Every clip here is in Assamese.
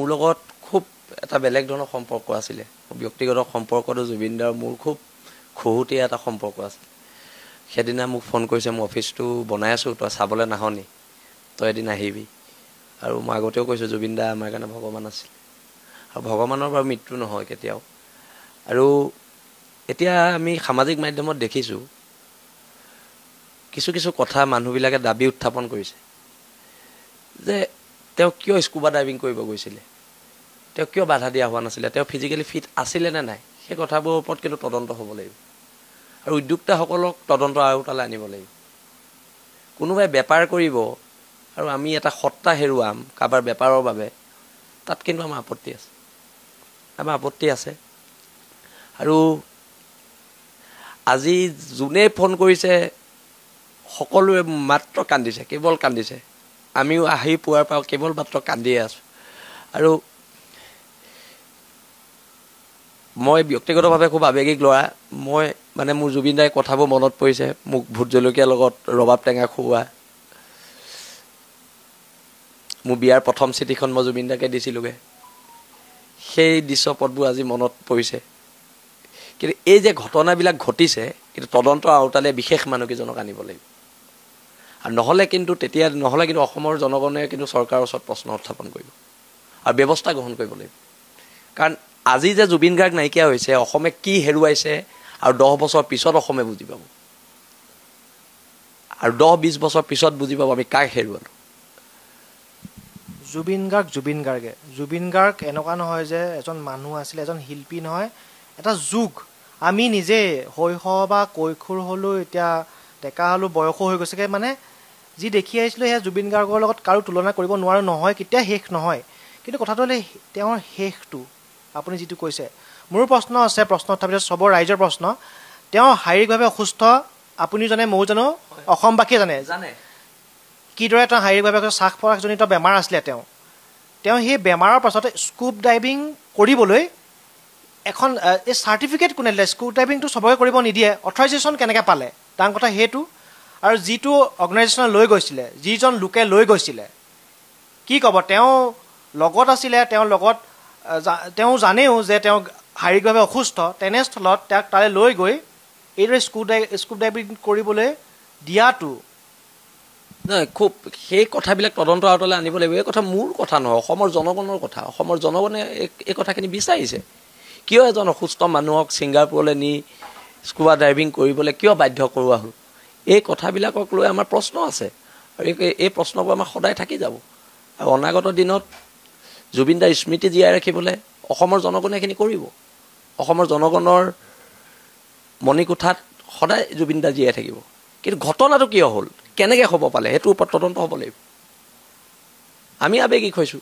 মোৰ লগত খুব এটা বেলেগ ধৰণৰ সম্পৰ্ক আছিলে ব্যক্তিগত সম্পৰ্কটো জুবিন দাৰ মোৰ খুব খুহুতীয়া এটা সম্পৰ্ক আছিল সেদিনা মোক ফোন কৰিছে মই অফিসটো বনাই আছো তই চাবলৈ নাহনি তই এদিন আহিবি আৰু মই আগতেও কৈছো জুবিন দা আমাৰ কাৰণে ভগৱান আছিল আৰু ভগৱানৰ পৰা মৃত্যু নহয় কেতিয়াও আৰু এতিয়া আমি সামাজিক মাধ্যমত দেখিছো কিছু কিছু কথা মানুহবিলাকে দাবী উত্থাপন কৰিছে যে তেওঁ কিয় স্কুবা ডাইভিং কৰিব গৈছিল তেওঁ কিয় বাধা দিয়া হোৱা নাছিল তেওঁ ফিজিক্যালি ফিট আছিল নে নাই সেই কথাবোৰৰ ওপৰত কিন্তু তদন্ত হ'ব লাগিব আৰু উদ্যোক্তাসকলক তদন্ত আওতালৈ আনিব লাগিব কোনোবাই বেপাৰ কৰিব আৰু আমি এটা সত্তা হেৰুৱাম কাবাৰ বেপাৰৰ বাবে তাত কিন্তু আমাৰ আপত্তি আছে আৰু আজি যোনে ফোন কৰিছে সকলোৱে মাত্ৰ কান্দিছে কেৱল কান্দিছে আমিও আহি পোৱাৰ পৰা কেৱল মাত্ৰ কান্দিয়ে আছো আৰু মই ব্যক্তিগতভাৱে খুব আবেগিক ল'ৰা মই মানে মোৰ জুবিন দাই কথাবোৰ মনত পৰিছে মোক ভোট জলকীয়াৰ লগত ৰবাব টেঙা খুওৱা মোৰ বিয়াৰ প্ৰথম চিঠিখন মই জুবিন দাকে দিছিলোগে সেই দৃশ্যপটবোৰ আজি মনত পৰিছে কিন্তু এই যে ঘটনাবিলাক ঘটিছে কিন্তু তদন্ত আওতালে বিশেষ মানুহকেইজনক আনিব লাগিব আৰু নহলে কিন্তু অসমৰ জনগণে কিন্তু চৰকাৰৰ ওচৰত প্ৰশ্ন উত্থাপন কৰিব আৰু ব্যৱস্থা গ্ৰহণ কৰিব লাগিব কাৰণ আজি যে জুবিন গাৰ্গ নাইকিয়া হৈছে অসমে কি হেৰুৱাইছে আৰু 10 বছৰ পিছত অসমে বুজি পাব আৰু 10-20 বছৰ পিছত বুজি পাব আমি কাক হেৰুৱালো জুবিন গাৰ্গ এনেকুৱা নহয় যে এজন মানুহ আছিল এজন শিল্পী নহয় এটা যুগ আমি নিজে শৈশৱ বা কৈশোৰ হলো এতিয়া ডেকা হলো বয়স হৈ গৈছে মানে যি দেখি আহিছিলো হে জুবিন গাৰ্গৰ লগত কাৰো তুলনা কৰিব নোৱাৰো নহয় কেতিয়া শেষ নহয় কিন্তু কথাটো হলে তেওঁৰ শেষটো আপুনি যেটো কৈছে মোৰ প্ৰশ্ন আছে প্ৰশ্ন উত্থাপিত সবৰ ৰাইজৰ প্ৰশ্ন তেওঁ শাৰীৰিকভাৱে অসুস্থ আপুনি জানে মই জানো অসমবাসী জানে কিদৰে তেওঁ শাৰীৰিকভাৱে শ্বাস-প্ৰশ্বাসজনিত বেমাৰ আছিল তেওঁ সেই বেমাৰৰ পাছতে স্কুব ডাইভিং কৰিবলৈ এখন এই সাৰ্টিফিকেট কোনে দিলে স্কুব ডাইভিংটো সবকে কৰিব নিদিয়ে অথৰাইজেশ্যন কেনেকৈ পালে তাৰ কথা হেতু আৰু যিটো অৰ্গেনাইজেশ্যন লৈ গৈছিলে যিজন লোকে লৈ গৈছিলে কি ক'ব তেওঁ লগত আছিল তেওঁ জানেও যে তেওঁ শাৰীৰিকভাৱে অসুস্থ তেনেস্থলত তাক তালে লৈ গৈ এইদৰে স্কুব ডাইভিং কৰিবলৈ দিয়াটো নাই খুব সেই কথাবিলাক তদন্ত আওতালৈ আনিব লাগিব এই কথা মোৰ কথা নহয় অসমৰ জনগণৰ কথা অসমৰ জনগণে এই কথাখিনি বিচাৰিছে কিয় এজন অসুস্থ মানুহক ছিংগাপুৰলৈ নি স্কুবা ডাইভিং কৰিবলৈ কিয় বাধ্য কৰোৱা হ'ল এই কথাবিলাকক লৈ আমাৰ প্ৰশ্ন আছে আৰু এই প্ৰশ্নবোৰ আমাৰ সদায় থাকি যাব আৰু অনাগত দিনত জুবিন দাৰ স্মৃতি জীয়াই ৰাখিবলৈ অসমৰ জনগণে এখিনি কৰিব অসমৰ জনগণৰ মনিকোঠাত সদায় জুবিন দা জীয়াই থাকিব কিন্তু ঘটনাটো কিয় হ'ল কেনেকৈ হ'ব পালে সেইটো ওপৰত তদন্ত হ'ব লাগিব আমি আবেগিক হৈছো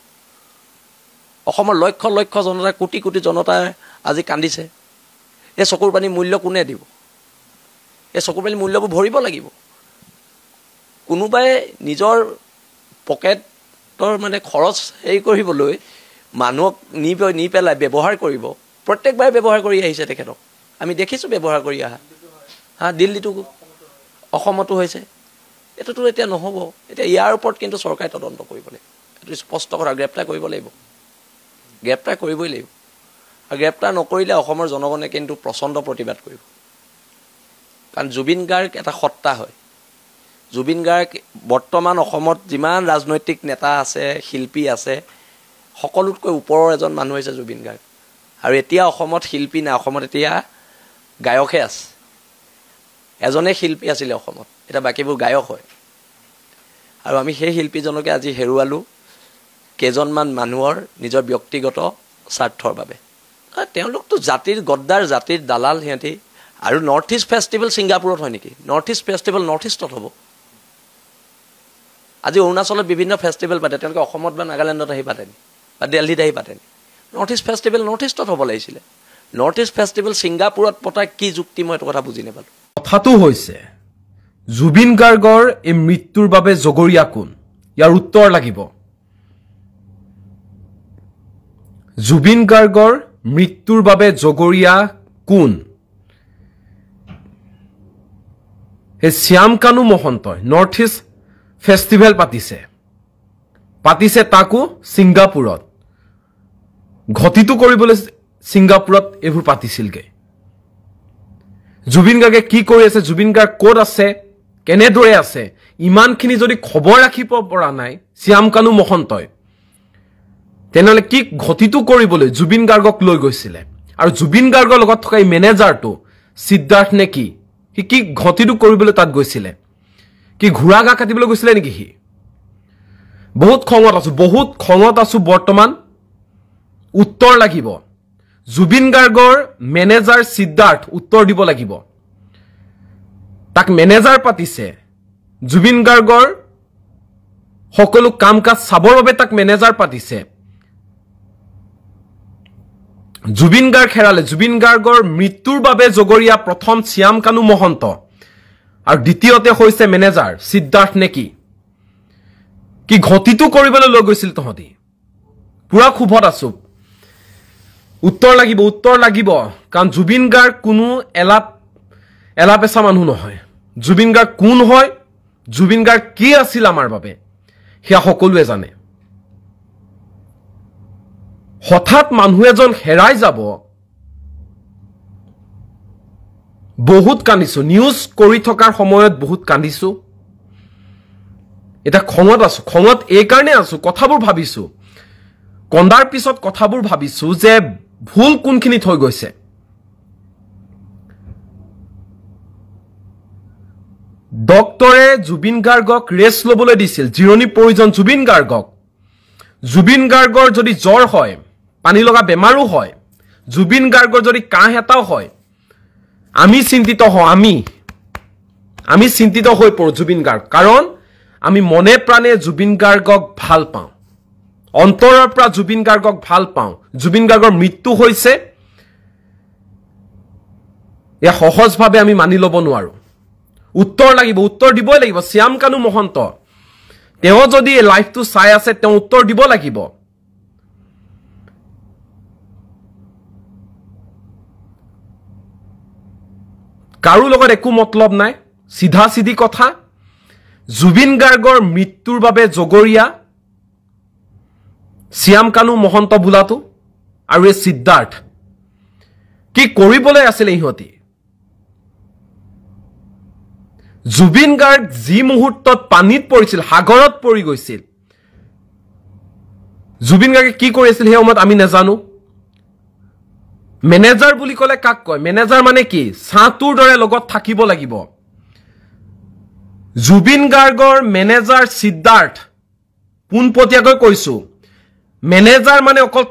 অসমৰ লক্ষ লক্ষ জনতা কোটি কোটি জনতা আজি কান্দিছে এই চকুৰ পানী মূল্য কোনে দিব এই চকুৰ পানী মূল্যবোৰ ভৰিব লাগিব কোনোবাই নিজৰ পকেটৰ মানে খৰচ হেৰি কৰিবলৈ মানুহক নি পেলাই ব্যৱহাৰ কৰিব প্ৰত্যেকবাৰে ব্যৱহাৰ কৰি আহিছে তেখেতক আমি দেখিছো ব্যৱহাৰ কৰি আহা দিল্লীটো অসমতো হৈছে এটোতো এতিয়া নহব এতিয়া ইয়াৰ ওপৰত কিন্তু চৰকাৰে তদন্ত কৰিব লাগিব এটো স্পষ্ট কৰা গ্ৰেপ্তাৰ কৰিব লাগিব গ্ৰেপ্তাৰ কৰিবই লাগিব আৰু গ্ৰেপ্তাৰ নকৰিলে অসমৰ জনগণে কিন্তু প্ৰচণ্ড প্ৰতিবাদ কৰিব কাৰণ জুবিন গাৰ্গ এটা সত্তা হয় জুবিন গাৰ্গ বৰ্তমান অসমত যিমান ৰাজনৈতিক নেতা আছে শিল্পী আছে সকলোতকৈ ওপৰৰ এজন মানুহ হৈছে জুবিন গাৰ্গ আৰু এতিয়া অসমত শিল্পী না অসমত এতিয়া গায়কহে আছে এজনে শিল্পী আছিল অসমত এটা বাকিবোৰ গায়ক হয় আৰু আমি সেই শিল্পীজনকে আজি হেৰুৱালো কেজনমান মানুহৰ নিজৰ ব্যক্তিগত স্বাৰ্থৰ বাবে তেওঁলোকতো জাতিৰ গদ্দাৰ জাতিৰ দালাল হিহঁতি আৰু নৰ্থ ইষ্ট ফেষ্টিভেল ছিংগাপুৰত হয় নেকি নৰ্থ ইষ্ট ফেষ্টিভেল নৰ্থ ইষ্টত হ'ব আজি অৰুণাচলত বিভিন্ন ফেষ্টিভেল পাতে তেওঁলোকে অসমত বা নাগালেণ্ডত আহি পাতেনি বা দিল্লীত আহি পাতেনি নৰ্থ ইষ্ট ফেষ্টিভেল নৰ্থ ইষ্টত হ'ব লাগিছিলে নৰ্থ ইষ্ট ফেষ্টিভেল ছিংগাপুৰত পতা কি যুক্তি মই এইটো কথা বুজি নাপালো কথাটো হৈছে জুবিন গাৰ্গৰ এই মৃত্যুৰ বাবে জগৰীয়া কোন ইয়াৰ উত্তৰ লাগিব জুবিন গাৰ্গৰ মৃত্যুৰ বাবে জগৰীয়া কোন এই শ্যাম কানু মহন্তই নৰ্থ ইষ্ট ফেষ্টিভেল পাতিছে তাকো ছিংগাপুৰত ঘটিটো কৰিবলৈ ছিংগাপুৰত এইবোৰ পাতিছিলগে জুবিন গাৰ্গে কি কৰি আছে জুবিন গাৰ্গ ক'ত আছে কেনেদৰে আছে ইমানখিনি যদি খবৰ ৰাখিব পৰা নাই শ্যাম কানু মহন্তই তেনেহ'লে কি ঘটিটো কৰিবলৈ জুবিন গাৰ্গক লৈ গৈছিলে আৰু জুবিন গাৰ্গৰ লগত থকা এই মেনেজাৰটো সিদ্ধাৰ্থ নে কি সি কি ঘটিটো কৰিবলৈ তাত গৈছিলে কি ঘোঁৰা গা কাটিবলৈ গৈছিলে নেকি সি বহুত খঙত আছো বৰ্তমান উত্তৰ লাগিব জুবিন গাৰ্গৰ মেনেজাৰ সিদ্ধাৰ্থ উত্তৰ দিব লাগিব তাক মেনেজাৰ পাতিছে জুবিন গাৰ্গৰ সকলো কাম কাজ চাবৰ বাবে তাক মেনেজাৰ পাতিছে জুবিন গাৰ্গ হেৰালে জুবিন গাৰ্গৰ মৃত্যুৰ বাবে জগৰীয়া প্ৰথম শ্যাম কানু মহন্ত আৰু দ্বিতীয়তে হৈছে মেনেজাৰ সিদ্ধাৰ্থ নেকি কি ঘটিটো কৰিবলৈ লৈ গৈছিল তহঁতি পুৰা খুবত আছো উত্তৰ লাগিব কাৰণ জুবিন গাৰ্গ কোনো এলাপেচা মানুহ নহয় জুবিন গাৰ্গ কোন হয় জুবিন গাৰ্গ কি আছিল আমাৰ বাবে সেয়া সকলোৱে জানে হঠাৎ মানুহ এজন হেৰাই যাব বহুত কান্দিছো নিউজ কৰি থকাৰ সময়ত বহুত কান্দিছো এটা খঙত এই কাৰণে আছো কথাবোৰ ভাবিছো কন্দাৰ পিছত কথাবোৰ ভাবিছো যে ভুল কোনখিনিত হৈ গৈছে ডক্টৰে জুবিন গাৰ্গক ৰেষ্ট ল'বলৈ দিছিল জিৰণি প্ৰয়োজন জুবিন গাৰ্গৰ যদি জ্বৰ হয় পানী লগা বেমাৰো হয় জুবিন গাৰ্গৰ যদি কাহ এটাও হয় আমি চিন্তিত হওঁ আমি চিন্তিত হৈ পৰো জুবিন গাৰ্গ কাৰণ আমি মনে প্ৰাণে জুবিন গাৰ্গক ভাল পাওঁ অন্তৰৰ পৰা জুবিন গাৰ্গক ভাল পাওঁ জুবিন গাৰ্গৰ মৃত্যু হৈছে এয়া সহজভাৱে আমি মানি ল'ব নোৱাৰো উত্তৰ দিবই লাগিব শ্যাম কানু মহন্ত তেওঁ যদি এই লাইফটো চাই আছে তেওঁ উত্তৰ দিব লাগিব কাৰো লগত একো মতলব নাই সিধা সিধি কথা জুবিন গাৰ্গৰ মৃত্যুৰ বাবে জগৰীয়া শ্যাম কানু মহন্ত বোলাটো আৰু এই সিদ্ধাৰ্থ কি কৰিবলৈ আছিল ইহঁতি জুবিন গাৰ্গ যি মুহূৰ্তত পানীত পৰিছিল সাগৰত পৰি গৈছিল জুবিন গাৰ্গে কি কৰিছিল সেই সময়ত আমি নাজানো মেনেজাৰ বুলি ক'লে কাক কয় মেনেজাৰ মানে কি সাঁতুৰ দৰে লগত থাকিব লাগিব জুবিন গাৰ্গৰ মেনেজাৰ সিদ্ধাৰ্থ পোনপটীয়াকৈ কৈছো মেনেজাৰ মানে অকল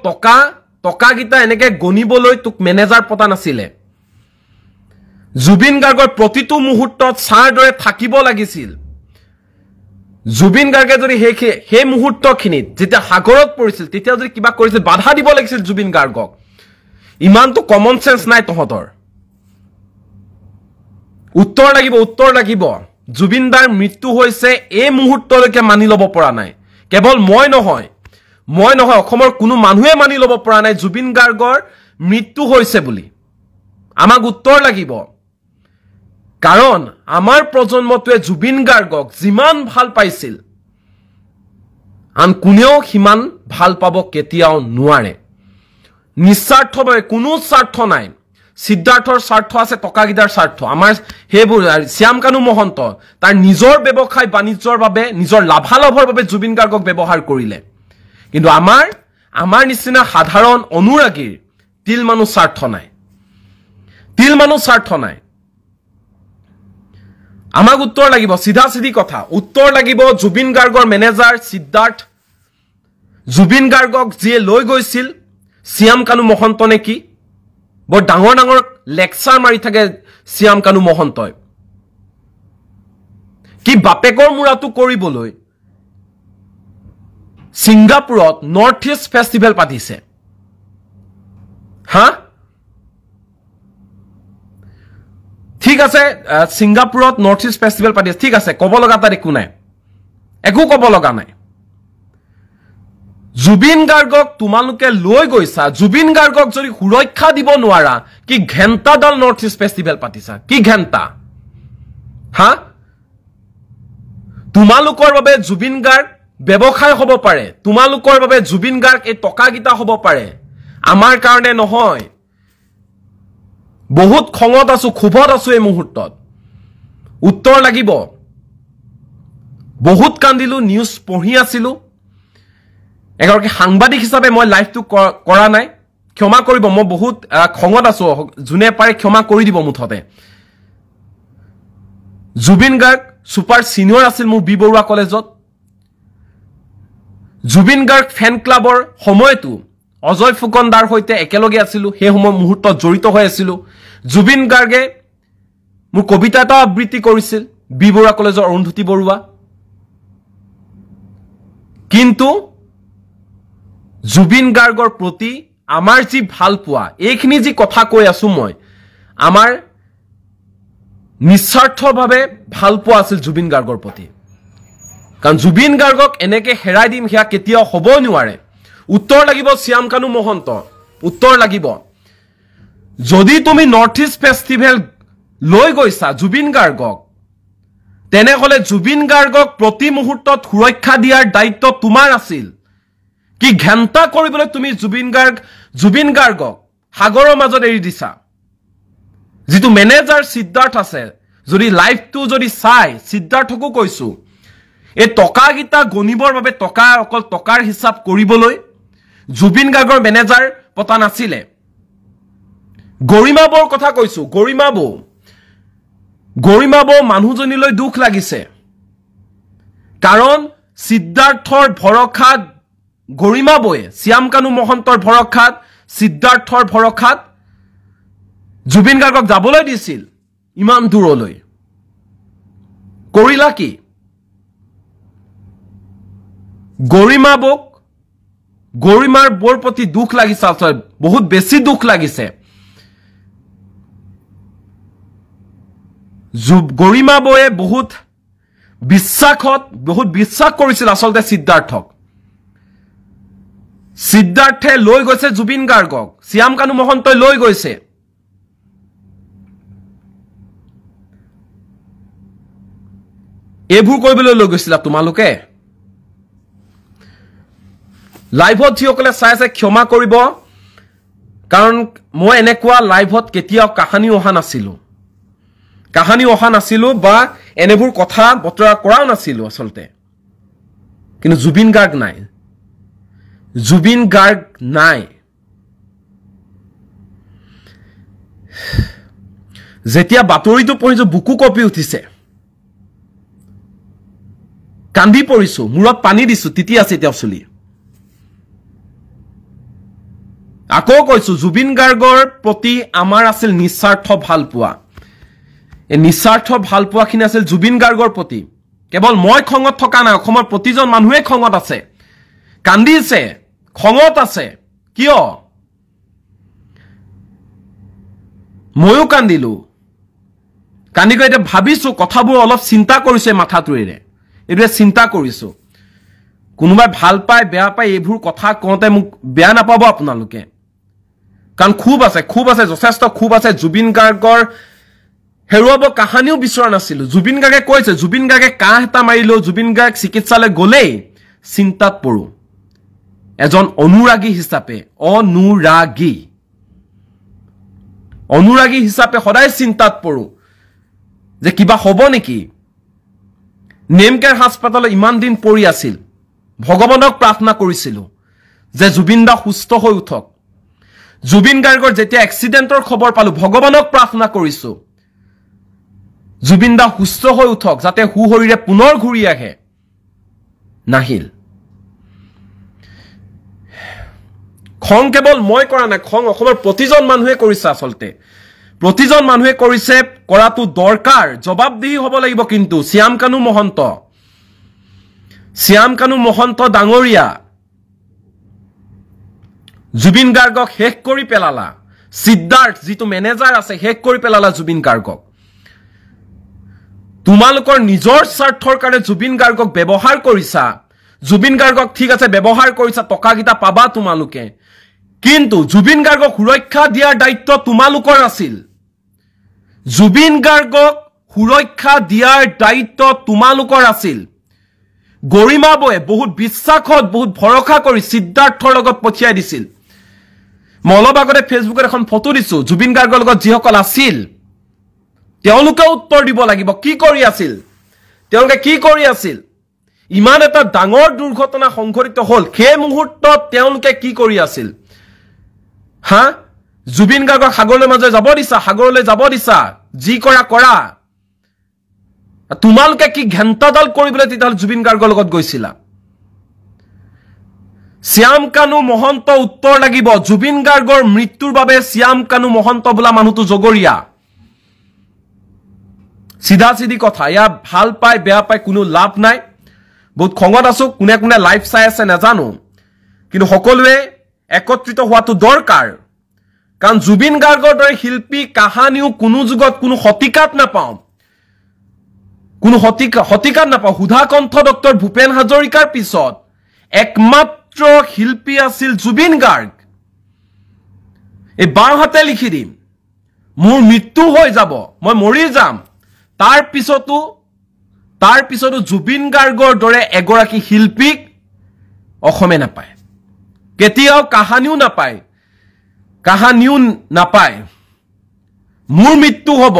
টকা গিটা এনেকে গণিবলৈ তোক মেনেজাৰ পতা নাছিলে জুবিন গাৰ্গৰ প্ৰতিটো মুহূৰ্তত ছাৰ দৰে থাকিব লাগিছিল জুবিন গাৰ্গে যদি সেই মুহূৰ্তখিনিত যেতিয়া সাগৰত পৰিছিল তেতিয়া যদি কিবা কৰিছিল বাধা দিব লাগিছিল জুবিন গাৰ্গক ইমানটো কমন সেন্স নাই তহঁতৰ উত্তৰ লাগিব জুবিন দাৰ মৃত্যু হৈছে এই মুহূৰ্তলৈকে মানি ল'ব পৰা নাই কেৱল মই নহয় অসমৰ কোনো মানুহে মানি ল'ব পৰা নাই জুবিন গাৰ্গৰ মৃত্যু হৈছে বুলি আমাক উত্তৰ লাগিব কাৰণ আমাৰ প্ৰজন্মটোৱে জুবিন গাৰ্গক যিমান ভাল পাইছিল আন কোনেও সিমান ভাল পাব কেতিয়াও নোৱাৰে নিস্বাৰ্থভাৱে কোনো স্বাৰ্থ নাই সিদ্ধাৰ্থৰ স্বাৰ্থ আছে টকাগিটাৰ স্বাৰ্থ আমাৰ হেবোৰ শ্যাম কানু মহন্ত তাৰ নিজৰ ব্যৱসায় বাণিজ্যৰ বাবে নিজৰ লাভালাভৰ বাবে জুবিন গাৰ্গক ব্যৱহাৰ কৰিলে কিন্তু আমাৰ নিচিনা সাধাৰণ অনুৰাগীৰ তিল মানুহ স্বাৰ্থ নাই আমাক উত্তৰ লাগিব সিধা সিধি কথা উত্তৰ লাগিব জুবিন গাৰ্গৰ মেনেজাৰ সিদ্ধাৰ্থ জুবিন গাৰ্গক যিয়ে লৈ গৈছিল শ্যাম কানু মহন্ত নেকি বৰ ডাঙৰ লেকচাৰ মাৰি থাকে শ্যাম কানু মহন্তই কি বাপেকৰ মুৰাটো কৰিবলৈ ছিংগাপুৰত নৰ্থ ইষ্ট ফেষ্টিভেল পাতিছে ঠিক আছে ছিংগাপুৰত নৰ্থ ইষ্ট ফেষ্টিভেল পাতিছে ঠিক আছে ক'ব লগা তাত একো ক'ব লগা নাই জুবিন গাৰ্গক তোমালোকে লৈ গৈছা জুবিন গাৰ্গক যদি সুৰক্ষা দিব নোৱাৰা কি ঘেণ্টাডাল নৰ্থ ইষ্ট ফেষ্টিভেল পাতিছা কি ঘেণ্টা তোমালোকৰ বাবে জুবিন গাৰ্গ ব্যৱসায় হ'ব পাৰে তোমালোকৰ বাবে জুবিন গাৰ্গ এই টকাগিটা হ'ব পাৰে আমাৰ কাৰণে নহয় বহুত খঙত আছো ক্ষোভত আছো এই মুহূৰ্তত উত্তৰ লাগিব বহুত কান্দিলো নিউজ পঢ়ি আছিলো এগৰাকী সাংবাদিক হিচাপে মই লাইভটো কৰা নাই ক্ষমা কৰিব মই বহুত খঙত আছো জুনে পাৰে ক্ষমা কৰি দিব মুঠতে জুবিন গাৰ্গ সুপাৰ সিনিয়ৰ আছিল মোৰ বি বৰুৱা কলেজত জুবিন গাৰ্গ ফেন ক্লাবৰ সময়টো অজয় ফুকনদাৰ হৈতে একেলগে আছিলো সেই সময় মুহূৰ্তত জড়িত হৈ আছিলো জুবিন গাৰ্গে মোৰ কবিতা এটা আবৃত্তি কৰিছিল বি বৰুৱা কলেজৰ অৰুন্ধতী বৰুৱা কিন্তু জুবিন গাৰ্গৰ প্ৰতি আমাৰ যি ভাল পোৱা এইখিনি যি কথা কৈ আছো মই আমাৰ নিস্বাৰ্থভাৱে ভাল পোৱা আছিল জুবিন গাৰ্গৰ প্ৰতি কাৰণ জুবিন গাৰ্গক এনেকে হেৰাই দিম হেয়া কেতিয়াও হ'ব নোৱাৰে উত্তৰ লাগিব শ্যাম কানু মহন্ত উত্তৰ লাগিব যদি তুমি নৰ্থ ইষ্ট ফেষ্টিভেল লৈ গৈছা জুবিন গাৰ্গক তেনেহলে জুবিন গাৰ্গক প্ৰতি মুহূৰ্তত সুৰক্ষা দিয়াৰ দায়িত্ব তোমাৰ আছিল কি ঘণ্টা কৰিবলৈ তুমি জুবিন গাৰ্গক সাগৰৰ মাজত এৰি দিছা যিটো মেনেজাৰ সিদ্ধাৰ্থ আছে যদি লাইভটো যদি চাই সিদ্ধাৰ্থকো কৈছো এই টকা গিটা গনিবৰ বাবে টকা অকল টকাৰ হিসাব কৰিবলৈ জুবিন গাৰ্গৰ মেনেজাৰ পতা নাছিলে গৰিমা বৌৰ কথা কৈছো গৰিমা বৌ মানুহজনীলৈ দুখ লাগিছে কাৰণ সিদ্ধাৰ্থৰ ভৰখাত গৰিমা বৌয়ে শ্যাম কানু মহন্তৰ ভৰখাত সিদ্ধাৰ্থৰ ভৰখাত জুবিন গাৰ্গক যাবলৈ দিছিল ইমান দূৰলৈ কৰিলা কি গৰিমাৰ বৰ প্ৰতি দুখ লাগিছে বহুত বেছি দুখ লাগিছে গৰিমা বৌয়ে বহুত বিশ্বাস কৰিছিল আসলতে সিদ্ধাৰ্থে লৈ গৈছে জুবিন গাৰ্গক শ্যাম কানু মহন্তই লৈ গৈছে এইবোৰ কৰিবলৈ লৈ গৈছিলা তোমালোকে লাইভত যিসকলে চাই আছে ক্ষমা কৰিব কাৰণ মই এনেকুৱা লাইভত কেতিয়াও কাহানী অহা নাছিলো বা এনেবোৰ কথা বতৰা কৰাও নাছিলো আসলতে কিন্তু জুবিন গাৰ্গ নাই যেতিয়া বাতৰিটো পঢ়িছো বুকু কঁপি উঠিছে কান্দি পৰিছো মূৰত পানী দিছো তিতি আছে এতিয়া চলি আকৌ কৈছো জুবিন গাৰ্গৰ প্ৰতি আমাৰ আছিল নিস্বাৰ্থ ভাল পোৱা এই নিস্বাৰ্থ ভাল পোৱাখিনি আছিল জুবিন গাৰ্গৰ প্ৰতি কেৱল মই খঙত থকা নাই অসমৰ প্ৰতিজন মানুহে খঙত আছে কান্দিছে খঙত আছে কিয় ময়ো কান্দিলো কান্দি গৈ এতিয়া ভাবিছো কথাবোৰ অলপ চিন্তা কৰিছে মাথাটোৰে এইটোৱে চিন্তা কৰিছো কোনোবাই ভাল পায় বেয়া পায় এইবোৰ কথা কওঁতে মোক বেয়া নাপাব আপোনালোকে কাৰণ খুব আছে যথেষ্ট খুব আছে জুবিন গাৰ্গৰ হেৰুৱাব কাহানিও বিচৰা নাছিলো জুবিন গাৰ্গে কৈছে জুবিন গাৰ্গে কাহ এটা মাৰিলো জুবিন গাৰ্গ চিকিৎসালয় গলেই চিন্তাত পৰো এজন অনুৰাগী হিচাপে সদায় চিন্তাত পৰো যে কিবা হ'ব নেকি নেমকেয়াৰ হাস্পাতালত ইমান দিন পৰি আছিল ভগৱানক প্ৰাৰ্থনা কৰিছিলো যে জুবিন দা সুস্থ হৈ উঠক জুবিন গাৰ্গৰ যেতিয়া এক্সিডেন্টৰ খবৰ পালো ভগৱানক প্ৰাৰ্থনা কৰিছো জুবিন দা সুস্থ হৈ উঠক যাতে হুহৰিৰে পুনৰ ঘূৰি আহে নাহিল খং কেৱল মই কৰা নাই খং অসমৰ প্ৰতিজন মানুহে কৰিছে আসলতে প্ৰতিজন মানুহে কৰিছে কৰাটো দৰকাৰ জবাবদিহি হ'ব লাগিব কিন্তু শ্যাম কানু মহন্ত ডাঙৰীয়া জুবিন গাৰ্গক শেষ কৰি পেলালা সিদ্ধাৰ্থ যিটো মেনেজাৰ আছে শেষ কৰি পেলালা জুবিন গাৰ্গক তোমালোকৰ নিজৰ স্বাৰ্থৰ কাৰণে জুবিন গাৰ্গক ব্যৱহাৰ কৰিছা জুবিন গাৰ্গক ঠিক আছে ব্যৱহাৰ কৰিছা টকা গিটা পাবা তোমালোকে কিন্তু জুবিন গাৰ্গক সুৰক্ষা দিয়াৰ দায়িত্ব তোমালোকৰ আছিল জুবিন গাৰ্গক সুৰক্ষা দিয়াৰ দায়িত্ব তোমালোকৰ আছিল গৰিমা বৌয়ে বহুত বিশ্বাসত বহুত ভৰসা কৰি সিদ্ধাৰ্থৰ লগত পঠিয়াই দিছিল মই অলপ আগতে ফেচবুকত এখন ফটো দিছো জুবিন গাৰ্গৰ লগত যিসকল আছিল তেওঁলোকে উত্তৰ দিব লাগিব কি কৰি আছিল তেওঁলোকে কি কৰি আছিল ইমান এটা ডাঙৰ দুৰ্ঘটনা সংঘটিত হ'ল সেই মুহূৰ্তত তেওঁলোকে কি কৰি আছিল হা জুবিন গাৰ্গক সাগৰলৈ যাব দিছা যি কৰা তোমালোকে কি ঘণ্টাডাল কৰিবলৈ তেতিয়াহ'লে জুবিন গাৰ্গৰ লগত গৈছিলা শ্যাম কানু মহন্ত উত্তৰ লাগিব জুবিন গাৰ্গৰ মৃত্যুৰ বাবে শ্যাম কানু মহন্ত বোলা মানুহটো জগৰীয়া সিধা সিধি কথা ইয়া ভাল পাই বেয়া পাই কোনো লাভ নাই বহুত খঙত আছো কোনে কোনে লাইভ চাই আছে নাজানো কিন্তু সকলোৱে একত্ৰিত হোৱাটো দৰকাৰ কাৰণ জুবিন গাৰ্গৰ দৰে শিল্পী কাহানিও কোনো যুগত কোনো শতিকাত নাপাওঁ সুধা কণ্ঠ ডক্টৰ ভূপেন হাজৰিকাৰ পিছত একমাত্ৰ শিল্পী আছিল জুবিন গাৰ্গ এই বাওহাতে লিখি দিম মোৰ মৃত্যু হৈ যাব মই মৰি যাম তাৰ পিছতো জুবিন গাৰ্গৰ দৰে এগৰাকী শিল্পীক অসমে নাপায় কেতিয়াও কাহানিও নাপায় মোৰ মৃত্যু হ'ব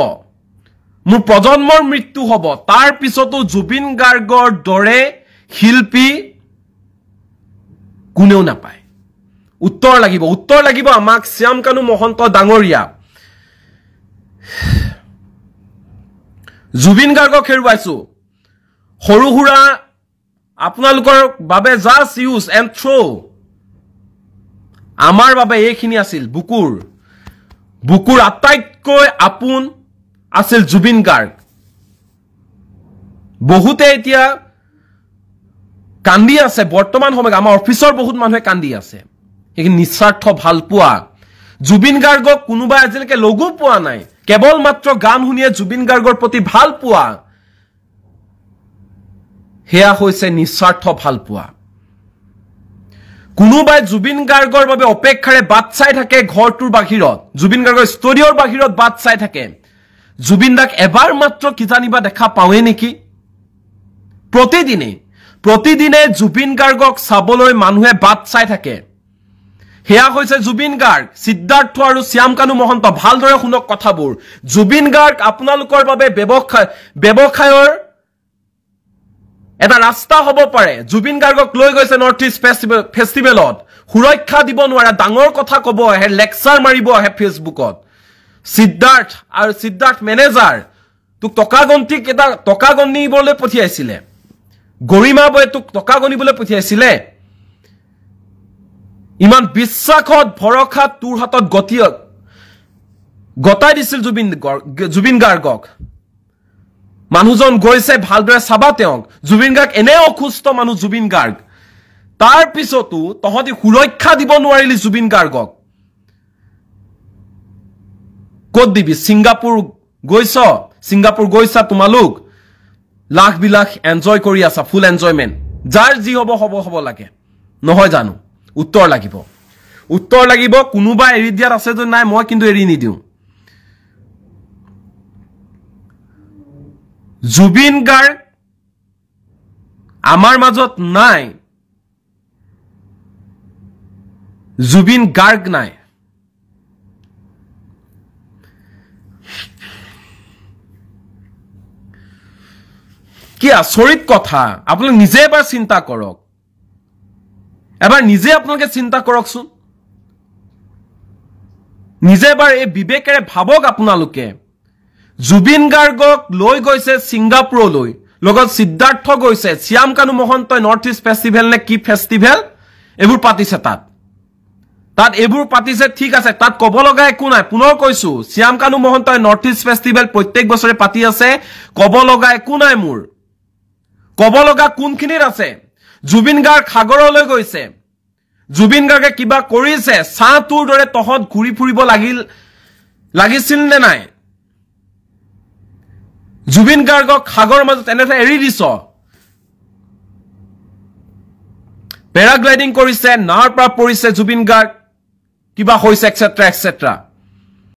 মোৰ প্ৰজন্মৰ মৃত্যু হ'ব তাৰ পিছতো জুবিন গাৰ্গৰ দৰে শিল্পী কোনেও নাপায় উত্তৰ লাগিব আমাক শ্যাম কানু মহন্ত ডাঙৰীয়া জুবিন গাৰ্গক হেৰুৱাইছো সৰু হুৰা আপোনালোকৰ বাবে জাষ্ট ইউজ এণ্ড থ্ৰ আমাৰ বাবে এইখিনি আছিল বুকুৰ আটাইতকৈ আপোন আছিল জুবিন গাৰ্গ বহুতে এতিয়া কান্দি আছে বৰ্তমান সময়ত আমাৰ অফিচৰ বহুত মানুহে কান্দি আছে এই নিস্বাৰ্থ ভাল পোৱা জুবিন গাৰ্গক কোনোবাই আজিলৈকে লগো পোৱা নাই কেৱল মাত্ৰ গান শুনিয়ে জুবিন গাৰ্গৰ প্ৰতি ভাল পোৱা হেয়া হৈছে নিস্বাৰ্থ ভাল পোৱা কোনোবাই জুবিন গাৰ্গৰ বাবে অপেক্ষাৰে বাট চাই থাকে ঘৰটোৰ বাহিৰত জুবিন গাৰ্গৰ ষ্টুডিঅ'ৰ বাহিৰত বাট চাই থাকে জুবিন দাক এবাৰ মাত্ৰ কিজানিবা দেখা পাৱে নেকি প্ৰতিদিনে জুবিন গাৰ্গক চাবলৈ মানুহে বাট চাই থাকে হেয়া হৈছে জুবিন গাৰ্গ সিদ্ধাৰ্থ আৰু শ্যাম কানু মহন্ত ভালদৰে শুনক কথাবোৰ জুবিন গাৰ্গ আপোনালোকৰ বাবে ব্যৱসায়ৰ এটা ৰাস্তা হ'ব পাৰে জুবিন গাৰ্গক লৈ গৈছে নৰ্থ ইষ্ট ফেষ্টিভেলত সুৰক্ষা দিব নোৱাৰে ডাঙৰ কথা ক'ব আহে লেকচাৰ মাৰিব আহে ফেচবুকত সিদ্ধাৰ্থ মেনেজাৰ তোক টকা গণিবলৈ পঠিয়াইছিলে গৰিমা বয়ে তোক টকা গণিবলৈ পঠিয়াইছিলে ইমান বিশ্বাসত ভৰসাত তোৰ হাতত গতাই দিছিল জুবিন গাৰ্গক মানুহজন গৈছে ভালদৰে চাবা তেওঁক জুবিন গাৰ্গ এনে অসুস্থ মানুহ জুবিন গাৰ্গ তাৰ পিছতো তহঁতি সুৰক্ষা দিব নোৱাৰিলি জুবিন গাৰ্গক ক'ত দিবি ছিংগাপুৰ গৈছা তোমালোক লাখ বিলাক এনজয় কৰি আছা ফুল এনজয়মেন্ট যাৰ যি হ'ব লাগে নহয় জানো উত্তৰ লাগিব কোনোবা এৰি দিয়াত আছে যদি নাই মই কিন্তু এৰি নিদিওঁ জুবিন গাৰ্গ আমাৰ মাজত নাই জুবিন গাৰ্গ নাই কি আচৰিত কথা আপোনালোকে নিজে এবাৰ চিন্তা কৰক আপোনালোকে চিন্তা কৰকচোন নিজে এবাৰ এই বিবেকেৰে ভাবক আপোনালোকে জুবিন গাৰ্গক লৈ গৈছে ছিংগাপুৰলৈ লগত সিদ্ধাৰ্থ গৈছে শ্যাম কানু মহন্তই নৰ্থ ইষ্ট ফেষ্টিভেল নে কি ফেষ্টিভেল এইবোৰ পাতিছে তাত এইবোৰ পাতিছে ঠিক আছে তাত ক'ব লগা একো নাই পুনৰ কৈছো শ্যাম কানু মহন্তই নৰ্থ ইষ্ট ফেষ্টিভেল প্ৰত্যেক বছৰে পাতি আছে ক'ব লগা একো নাই মোৰ ক'ব লগা কোনখিনিত আছে জুবিন গাৰ্গ সাগৰলৈ গৈছে জুবিন গাৰ্গে কিবা কৰিছে সাঁতুৰ দৰে তহত ঘূৰি ফুৰিব লাগিছিল নে নাই জুবিন গাৰ্গক সাগৰৰ মাজত এনেতে এৰি দিছ পেৰাগ্লাইডিং কৰিছে নাৱৰ পৰা পৰিছে জুবিন গাৰ্গ কিবা হৈছে এটসেট্ৰা